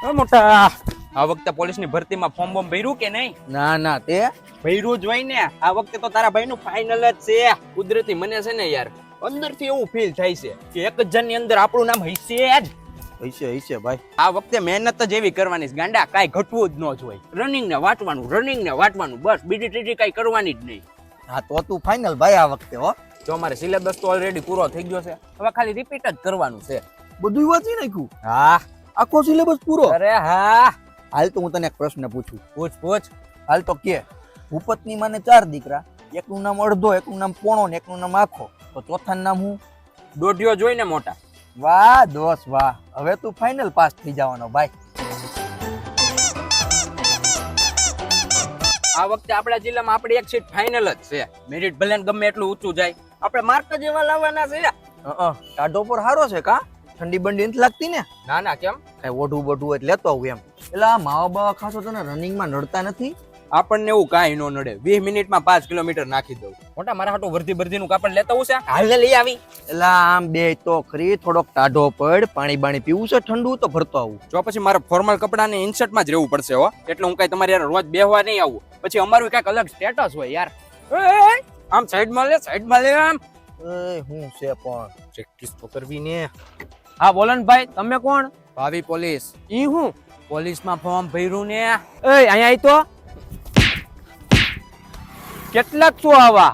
મોટા આ વખતે પોલીસની ભરતીમાં ફોર્મ બોમ ભર્યું કે નહીં? ના ના તે ભર્યું જ હોય ને. આ વખતે તો તારા ભાઈનું ફાઇનલ જ છે. કુદરતી મને છે ને યાર અંદરથી એવું ફીલ થાય છે કે એક જ જણની અંદર આપણું નામ હશે જ. હશે ભાઈ. આ વખતે મહેનત જ એવી કરવાની છે ગાંડા, કાંઈ ઘટવું જ ન જોઈએ. રનિંગ ને વાટવાનું બસ, બીજી ત્રીજી કાંઈ કરવાની જ નહીં. હા તો તું ફાઇનલ ભાઈ આ વખતે હો. જો અમારે સિલેબસ તો ઓલરેડી પૂરો થઈ ગયો છે, હવે ખાલી રિપીટ જ કરવાનું છે. બધું વાંચી નાખ્યું? હા. આખો સિલેબસ પૂરો? અરે હા. હાલ તો હું તને એક પ્રશ્ન પૂછું. પૂછ. હાલ તો કે ભૂપતની માને 4 દીકરા, એકનું નામ અડધો, એકનું નામ પોણો ને એકનું નામ આખો, તો ચોથાનું નામ હું? દોઢિયો જોઈને મોટા. વાહ દોસ્ત વાહ, હવે તું ફાઇનલ પાસ થઈ જવાનો ભાઈ. આ વખતે આપણા જિલ્લામાં આપણી એક સીટ ફાઇનલ જ છે. મેરિટ ભલે ને ગમે એટલું ઊંચું જાય, આપણે માર્ક જ એવા લાવવાના છે. ટાઢો પર હારો છે કા? ઠંડી બંડી નથી લાગતી ને? ના કેમ? કઈ ઓઢું બોઢું એટલે લેતો આવું એમ. એટલે આ માવા બાવા ખાસો તને રનિંગમાં નડતા નથી? આપણને એવું કાંઈ ન નડે. 20 મિનિટમાં 5 કિલોમીટર નાખી દઉં. મોટા મારા હાટુ વર્ધી નું કાપડ લેતા હું છે, હાલ લઈ આવી. એટલે આમ બે તો ખરી, થોડોક ટાઢો પડ, પાણી બાણી પીવું છે ઠંડુ તો ભરતો આવું. જો પછી મારે ફોર્મલ કપડાં ને ઇન્સર્ટમાં જ રહેવું પડશે હો, એટલે હું કઈ તમારી યાર રોજ બેહવા નહીં આવું. પછી અમારું કઈક અલગ સ્ટેટસ હોય યાર. આમ સાઈડમાં લે આમ. હું છે પણ પ્રેક્ટિસ તો કરવી ને. હા બોલો ને ભાઈ, તમે કોણ? ભાવી પોલીસ. ઈ હું? પોલીસમાં ફોર્મ ભર્યું ને. અહીંયા આઈ તો કેટલાક છો આવા?